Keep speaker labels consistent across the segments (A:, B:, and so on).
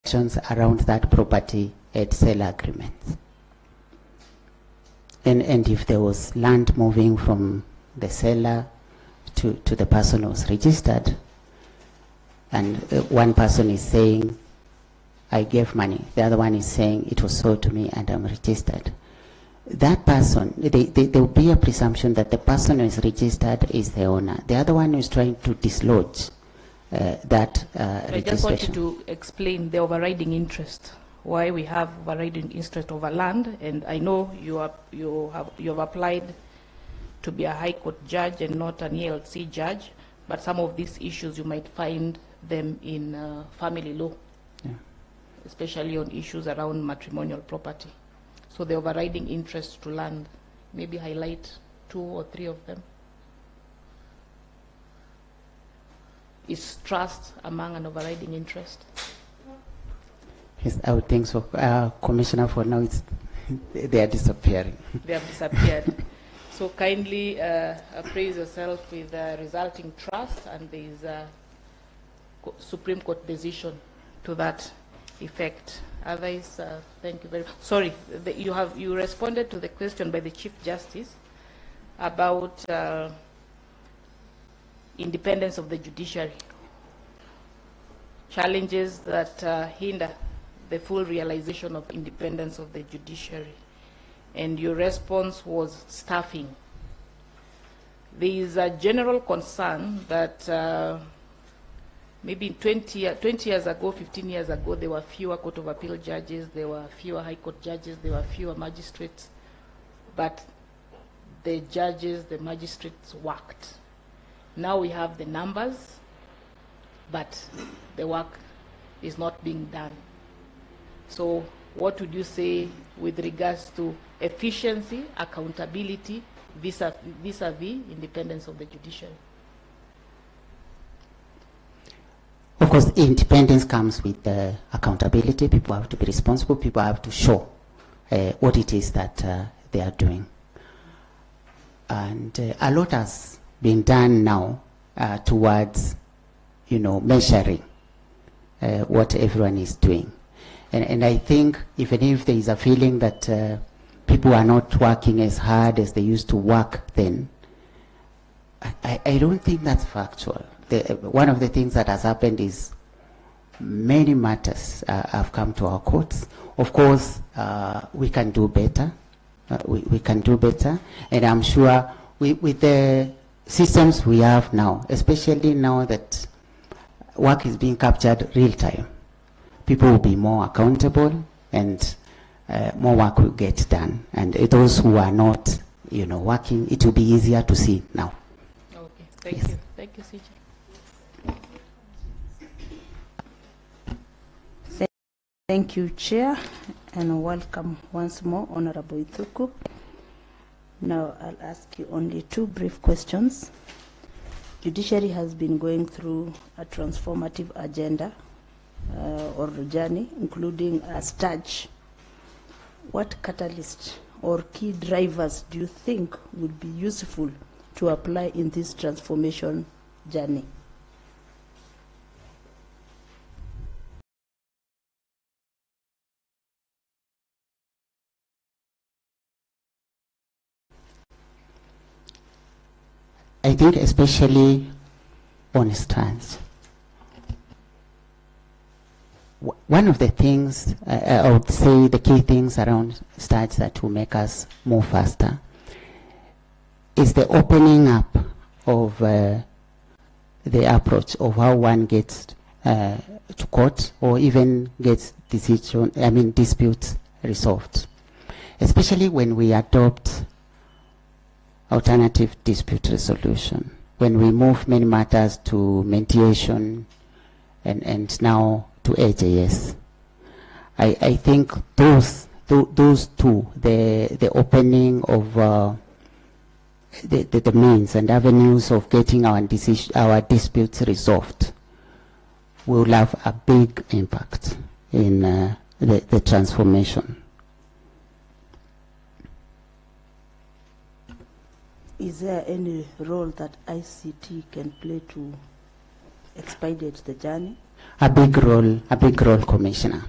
A: transactions around that property at sale agreements. And if there was land moving from the seller to the person who was registered, and one person is saying, I gave money, the other one is saying it was sold to me and I'm registered, that person, there will be a presumption that the person who is registered is the owner. The other one who is trying to dislodge that registration.
B: I just want you to explain the overriding interest, why we have overriding interest over land. And I know you have applied to be a High Court judge and not an ELC judge, but some of these issues you might find them in family law,
A: Yeah.
B: especially on issues around matrimonial property. So the overriding interest to land, maybe highlight 2 or 3 of them. Is trust among an overriding interest?
A: Yes, I would think so. Commissioner, for now, they are disappearing.
B: They have disappeared. So kindly appraise yourself with resulting trust, and there is a Supreme Court decision to that effect. Otherwise, thank you very much. Sorry, you responded to the question by the Chief Justice about independence of the judiciary, challenges that hinder the full realization of independence of the judiciary. And your response was staffing. There is a general concern that maybe 20 years ago, 15 years ago, there were fewer Court of Appeal judges, there were fewer High Court judges, there were fewer magistrates, but the judges, the magistrates worked. Now we have the numbers, but the work is not being done. So what would you say with regards to efficiency, accountability, vis-a-vis independence of the judiciary?
A: Of course, independence comes with accountability. People have to be responsible. People have to show what it is that they are doing. And a lot has been done now towards, measuring what everyone is doing. And I think even if there is a feeling that people are not working as hard as they used to work then, I don't think that's factual. One of the things that has happened is many matters have come to our courts. Of course, we can do better. We can do better. And I'm sure with the systems we have now, especially now that work is being captured real time, people will be more accountable and more work will get done. And those who are not, working, it will be easier to see now.
B: Okay, thank
A: Yes.
B: you. Thank you, CJ.
C: Thank you, Chair, and welcome once more, Honorable Ithuku. Now I'll ask you only 2 brief questions. Judiciary has been going through a transformative agenda or journey, including a stage. What catalyst or key drivers do you think would be useful to apply in this transformation journey?
A: I think especially on strands. One of the things, I would say the key things around stats that will make us move faster is the opening up of the approach of how one gets to court or even gets disputes resolved. Especially when we adopt alternative dispute resolution, when we move many matters to mediation and now to AJS. I think those 2, the opening of the means and avenues of getting our disputes resolved will have a big impact in the transformation.
C: Is there any role that ICT can play to expedite the journey?
A: a big role, Commissioner.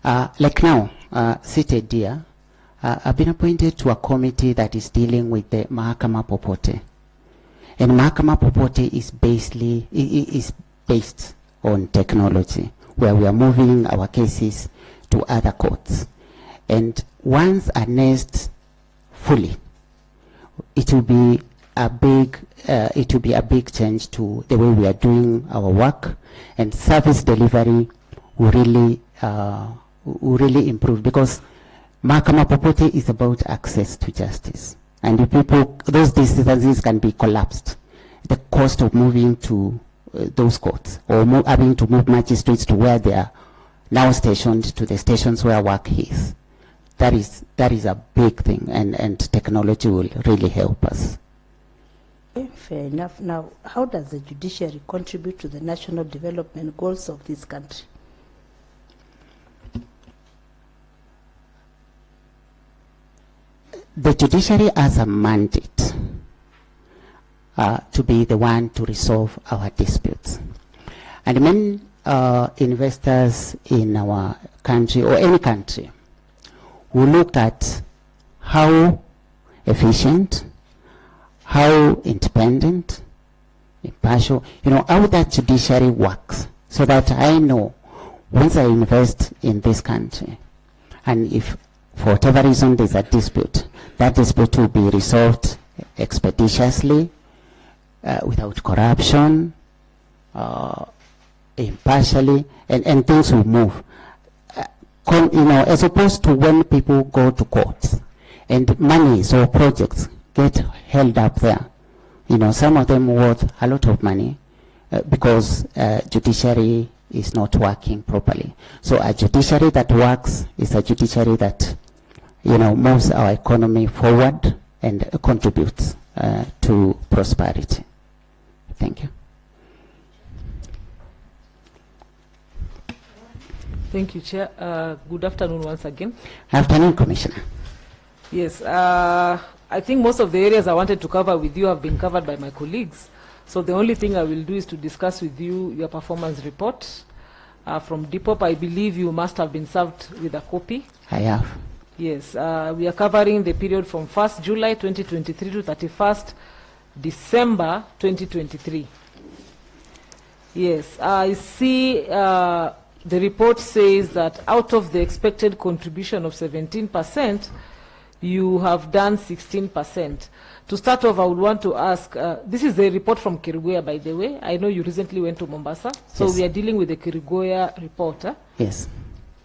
A: Like now, seated here, I've been appointed to a committee that is dealing with the Mahakama Popote. And Mahakama Popote is based on technology, where we are moving our cases to other courts. And once annexed fully, it will be a big change to the way we are doing our work, and service delivery will really improve, because Mahakama Popote is about access to justice. And if those distances can be collapsed, the cost of moving to those courts, or having to move magistrates to where they are now stationed, to the stations where work is, that is a big thing, and technology will really help us.
C: Okay, fair enough. Now, how does the judiciary contribute to the national development goals of this country?
A: The judiciary has a mandate to be the one to resolve our disputes. And many investors in our country, or any country, will look at how efficient, how independent, impartial, how that judiciary works, so that I know once I invest in this country, and if for whatever reason there's a dispute, that dispute will be resolved expeditiously, without corruption, impartially, and things will move. As opposed to when people go to courts and monies or projects get held up there. Some of them worth a lot of money because judiciary is not working properly. So a judiciary that works is a judiciary that moves our economy forward and contributes to prosperity. Thank you.
D: Thank you, Chair. Good afternoon once again.
A: Afternoon, Commissioner.
D: Yes, I think most of the areas I wanted to cover with you have been covered by my colleagues. So the only thing I will do is to discuss with you your performance report. From Depop, I believe you must have been served with a copy.
A: I have.
D: Yes, we are covering the period from 1st July 2023 to 31st December 2023. Yes, I see the report says that out of the expected contribution of 17%, you have done 16%. To start off, I would want to ask, this is a report from Kerugoya, by the way. I know you recently went to Mombasa, so
A: yes.
D: We are dealing with the Kerugoya report.
A: Yes.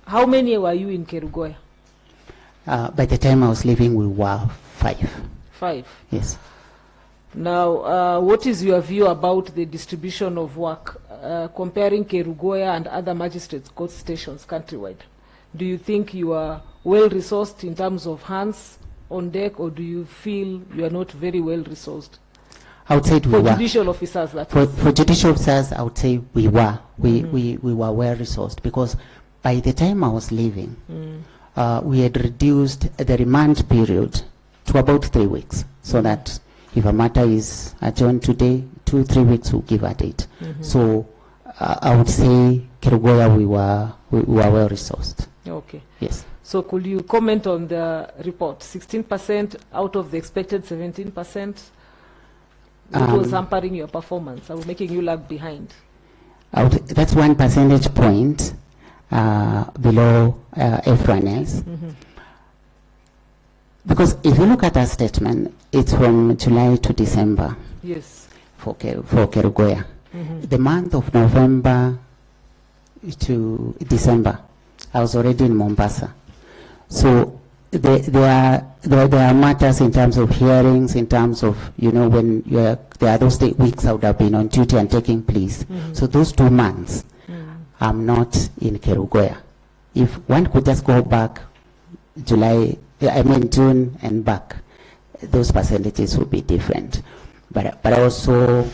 D: How many were you in Kerugoya?
A: By the time I was leaving, we were 5.
D: 5?
A: Yes.
D: Now, what is your view about the distribution of work, comparing Kerugoya and other magistrates' court stations countrywide? Do you think you are well-resourced in terms of hands on deck, or do you feel you are not very well-resourced?
A: I would say we
D: were.
A: For
D: judicial officers, that
A: for judicial officers, I would say we were. We were well-resourced, because by the time I was leaving, we had reduced the remand period to about 3 weeks, so that if a matter is adjourned today, 2-3 weeks will give a date. So I would say Kerugoya, we were well-resourced.
D: Okay.
A: Yes.
D: So could you comment on the report? 16% out of the expected 17%? What was hampering your performance? Or making you lag behind?
A: That's 1 percentage point below everyone else. Because if you look at our statement, it's from July to December.
D: Yes.
A: For Kerugoya. The month of November to December, I was already in Mombasa. So there are matters in terms of hearings, in terms of, when there are those weeks I would have been on duty and taking pleas. So those 2 months, I'm not in Kerugoya. If one could just go back June and back, those percentages would be different. But also,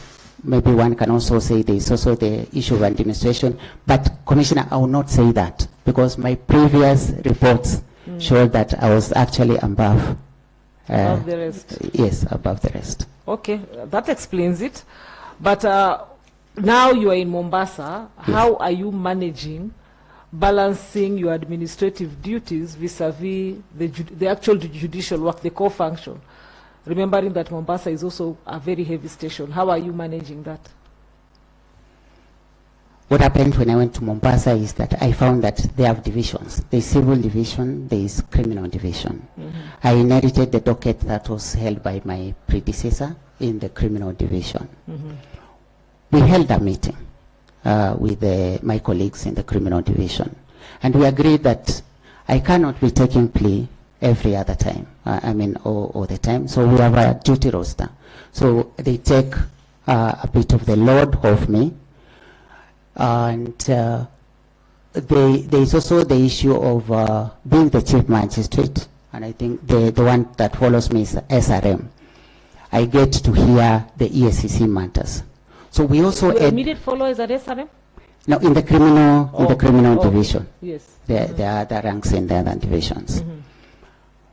A: maybe one can also say there's also the issue of administration. But Commissioner, I will not say that, because my previous reports showed that I was actually above
D: the rest.
A: Yes, above the rest.
D: Okay, that explains it. But now you are in Mombasa. How are you managing balancing your administrative duties vis-a-vis the actual judicial work, the core function? Remembering that Mombasa is also a very heavy station. How are you managing that?
A: What happened when I went to Mombasa is that I found that they have divisions. There is civil division, there is criminal division. I inherited the docket that was held by my predecessor in the criminal division. We held a meeting with my colleagues in the criminal division, and we agreed that I cannot be taking plea every other time, all the time. So we have a duty roster. So they take a bit of the load off me. And there is also the issue of being the chief magistrate, and I think the one that follows me is SRM. I get to hear the EACC matters. So we also
D: Your immediate follower is at SRM?
A: no, in the criminal division.
D: Yes.
A: There are other ranks in the other divisions.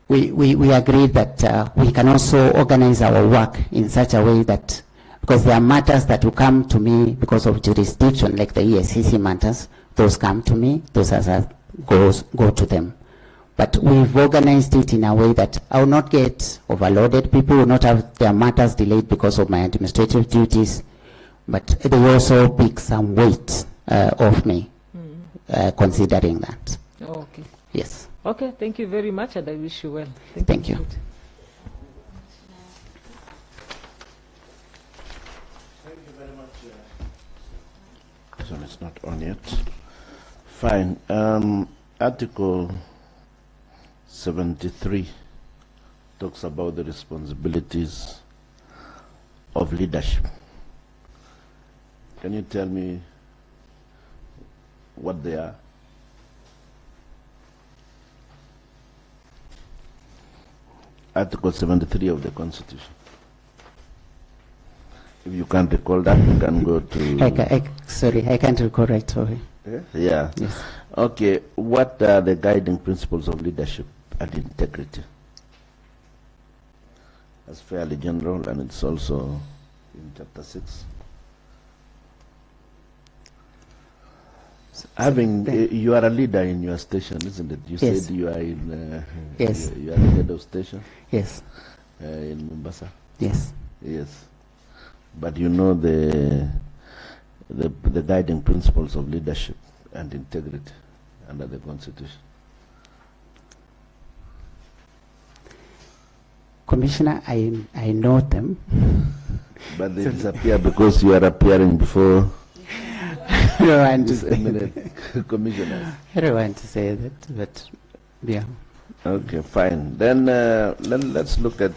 A: We agreed that we can also organize our work in such a way that, because there are matters that will come to me because of jurisdiction, like the EACC matters, those come to me, those others go to them. But we've organized it in a way that I will not get overloaded. People will not have their matters delayed because of my administrative duties, but they also pick some weight off me, considering that.
D: Okay.
A: Yes.
D: Okay, thank you very much, and I wish you well.
A: Thank you.
E: This one is not on yet. Fine. Article 73 talks about the responsibilities of leadership. Can you tell me what they are? Article 73 of the Constitution. If you can't recall that, you can go to...
A: Sorry, I can't recall right away.
E: Yeah.
A: Yes.
E: Okay, what are the guiding principles of leadership and integrity? That's fairly general, and it's also in chapter 6. You are a leader in your station, isn't it? You
A: Yes.
E: said you are in...
A: Yes.
E: You are the head of station
A: Yes.
E: in Mombasa.
A: Yes.
E: Yes. But you know the guiding principles of leadership and integrity under the Constitution.
A: Commissioner, I know them.
E: But they disappear because you are appearing before
A: I don't want to
E: this
A: say
E: eminent commissioners.
A: I don't want to say that, but yeah.
E: Okay, fine. Then let's look at,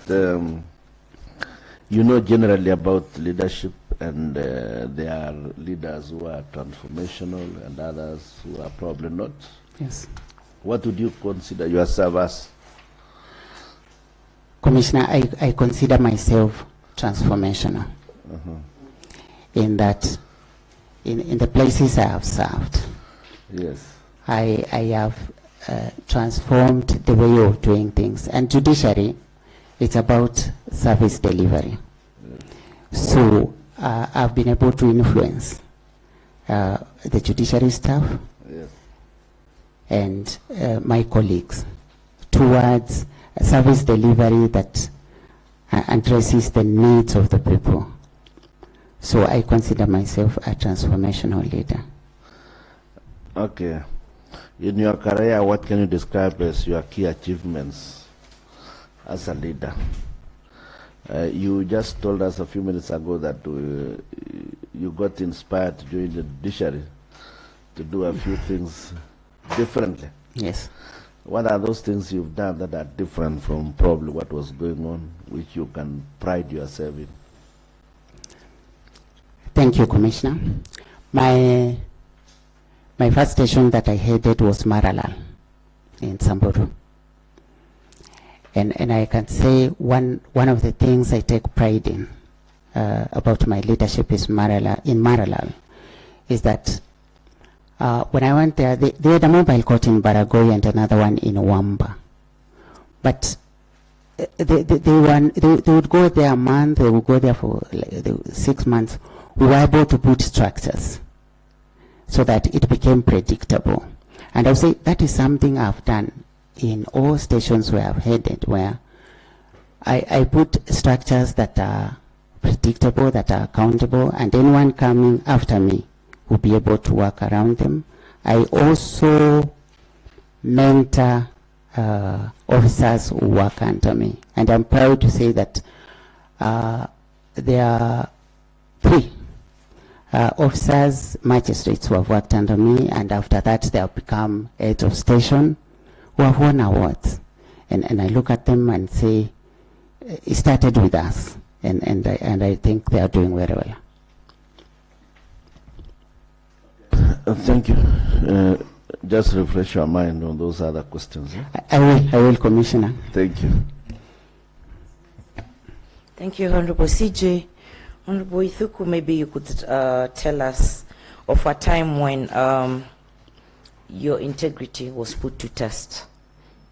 E: you know generally about leadership, and there are leaders who are transformational and others who are probably not.
A: Yes.
E: What would you consider yourself as?
A: Commissioner, I consider myself transformational in that in the places I have served,
E: Yes.
A: I have transformed the way of doing things. And judiciary, it's about service delivery. So I've been able to influence the judiciary staff
E: Yes.
A: and my colleagues towards a service delivery that addresses the needs of the people. So I consider myself a transformational leader.
E: Okay. In your career, what can you describe as your key achievements as a leader? You just told us a few minutes ago that you got inspired to join the judiciary to do a few things differently.
A: Yes.
E: What are those things you've done that are different from probably what was going on, which you can pride yourself in?
A: Thank you, Commissioner. My first station that I headed was Maralal in Samburu. And I can say one of the things I take pride in about my leadership is in Maralal is that when I went there, they had a mobile court in Baragoi and another one in Wamba. But they would go there a month, they would go there for like 6 months. we were able to put structures so that it became predictable. And I'll say that is something I've done in all stations where I've headed, where I put structures that are predictable, that are accountable, and anyone coming after me will be able to work around them. I also mentor officers who work under me, and I'm proud to say that there are 3 officers, magistrates who have worked under me, and after that they have become heads of station who have won awards. And I look at them and say, it started with us, and I think they are doing very well.
E: Thank you. Just refresh your mind on those other questions.
A: I will, Commissioner.
E: Thank you.
F: Thank you, Honorable CJ. Honorable Ithuku, maybe you could tell us of a time when your integrity was put to test,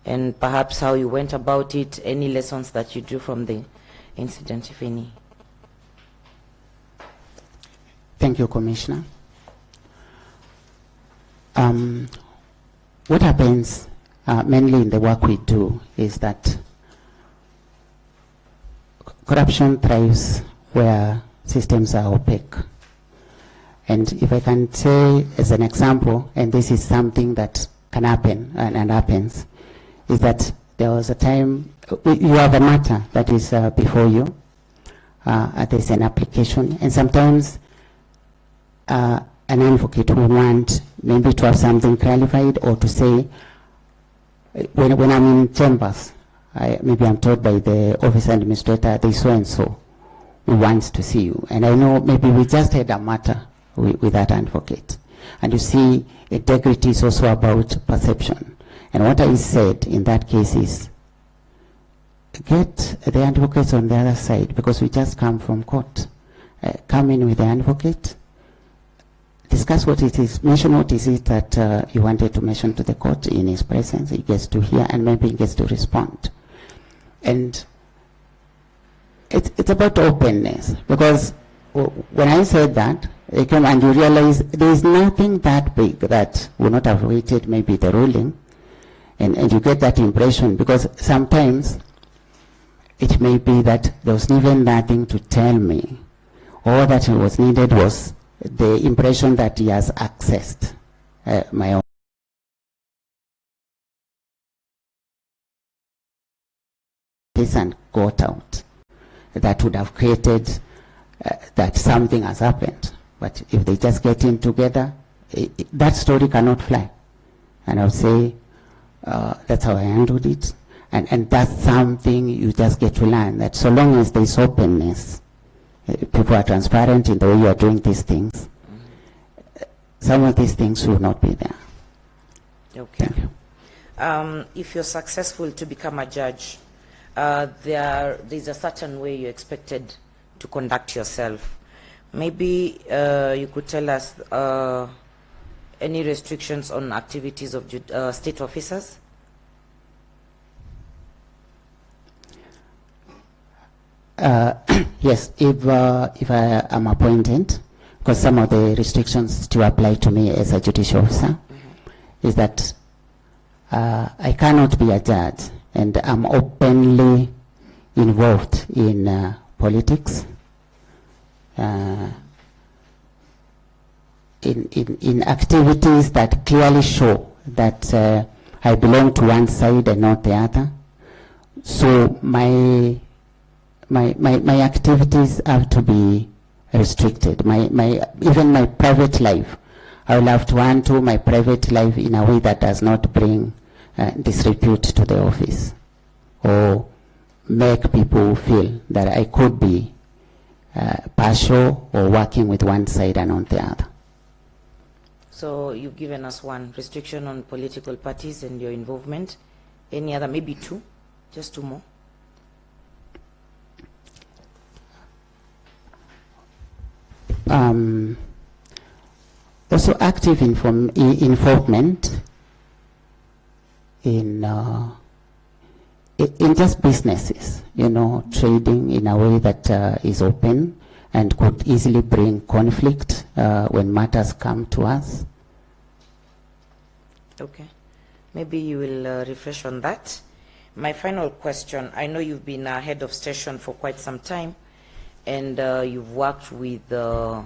F: and perhaps how you went about it, any lessons that you drew from the incident, if any.
A: Thank you, Commissioner. What happens mainly in the work we do is that corruption thrives where systems are opaque. And if I can say as an example, and this is something that can happen and happens, is that there was a time, you have a matter that is before you, there's an application, and sometimes an advocate will want maybe to have something clarified, or to say, when I'm in chambers, maybe I'm told by the office administrator, they so and so who wants to see you. And I know maybe we just had a matter with that advocate. And you see, integrity is also about perception. And what I said in that case is, get the advocates on the other side, because we just come from court. Come in with the advocate, discuss what it is, mention what is it that you wanted to mention to the court in his presence. He gets to hear, and maybe he gets to respond. And it's about openness, because when I said that, they came and you realize there is nothing that big that would not have waited maybe the ruling, and you get that impression, because sometimes it may be that there was even nothing to tell me. All that was needed was the impression that he has accessed my own. And got out. That would have created that something has happened. But if they just get in together, that story cannot fly. And I'll say that's how I handled it. And that's something you just get to learn, that so long as there's openness, people are transparent in the way you are doing these things, some of these things will not be there.
F: Okay. If you're successful to become a judge, there's a certain way you're expected to conduct yourself. Maybe you could tell us any restrictions on activities of state officers?
A: Yes, if I am appointed, because some of the restrictions still apply to me as a judicial officer, is that I cannot be a judge, and I'm openly involved in politics, in activities that clearly show that I belong to one side and not the other. So my activities have to be restricted. Even my private life, I will have to handle my private life in a way that does not bring disrepute to the office, or make people feel that I could be partial or working with one side and not the other.
F: So you've given us one restriction on political parties and your involvement. Any other? Maybe two? Just two more?
A: Also active involvement in just businesses, trading in a way that is open, and could easily bring conflict when matters come to us.
F: Okay. Maybe you will refresh on that. My final question, I know you've been head of station for quite some time, and you've worked with the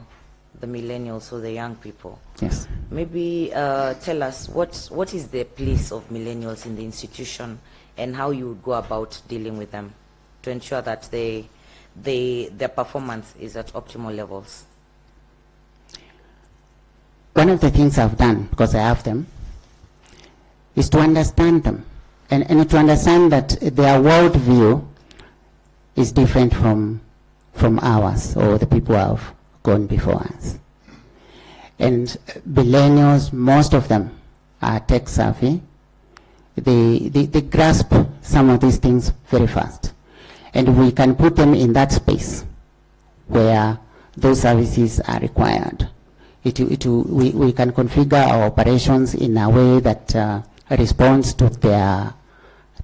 F: millennials, or the young people.
A: Yes.
F: Maybe tell us what is the place of millennials in the institution, and how you would go about dealing with them to ensure that their performance is at optimal levels.
A: One of the things I've done, because I have them, is to understand them, and to understand that their worldview is different from ours, or the people who have gone before us. And millennials, most of them are tech savvy. They grasp some of these things very fast. And we can put them in that space where those services are required. We can configure our operations in a way that responds to their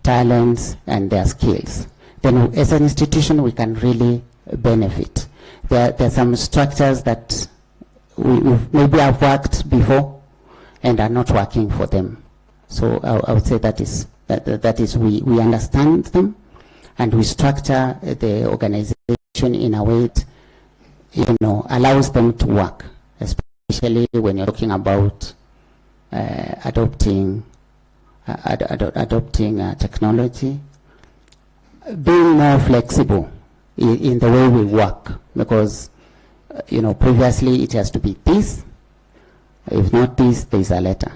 A: talents and their skills. Then as an institution, we can really benefit. There are some structures that we maybe have worked before and are not working for them. So I would say that is we understand them, and we structure the organization in a way that allows them to work, especially when you're talking about adopting technology, being more flexible in the way we work, because previously it has to be this. If not this, there is a letter.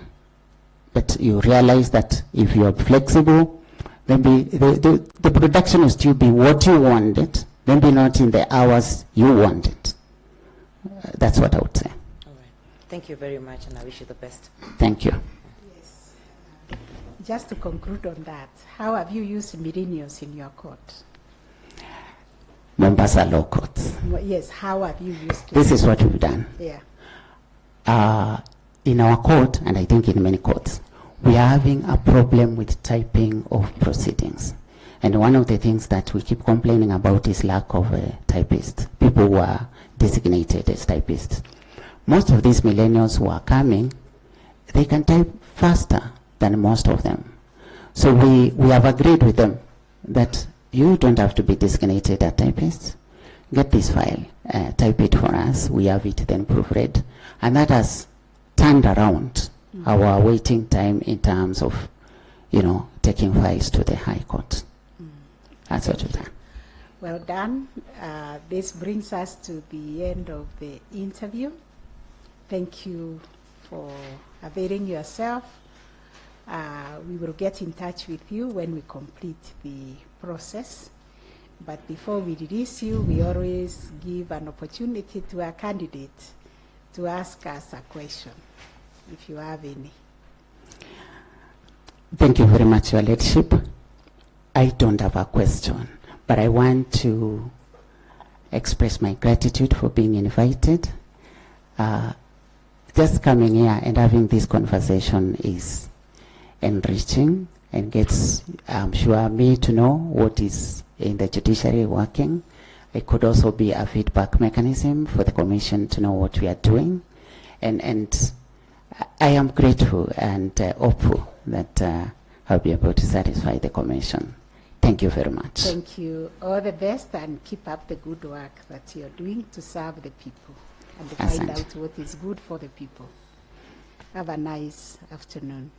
A: But you realize that if you are flexible, then the production will still be what you wanted, maybe not in the hours you wanted. That's what I would say.
F: All right. Thank you very much, and I wish you the best.
A: Thank you.
G: Yes. Just to conclude on that, how have you used millennials in your court?
A: Mombasa Law Courts.
G: Yes, how have you used it?
A: This is what we've done.
G: Yeah.
A: In our court, and I think in many courts, we are having a problem with typing of proceedings. And one of the things that we keep complaining about is lack of typists, people who are designated as typists. Most of these millennials who are coming, they can type faster than most of them. So we have agreed with them that you don't have to be designated a typist. Get this file, type it for us, we have it then proofread. And that has turned around our waiting time in terms of, taking files to the High Court. That's what we've done.
G: Well done. This brings us to the end of the interview. Thank you for availing yourself. We will get in touch with you when we complete the process. But before we release you, we always give an opportunity to a candidate to ask us a question, if you have any.
A: Thank you very much, Your Lordship. I don't have a question, but I want to express my gratitude for being invited. Just coming here and having this conversation is enriching and gets, I'm sure, me to know what is in the judiciary working. It could also be a feedback mechanism for the Commission to know what we are doing. And I am grateful and hopeful that I'll be able to satisfy the Commission. Thank you very much.
G: Thank you. All the best, and keep up the good work that you're doing to serve the people and to find out what is good for the people. Have a nice afternoon.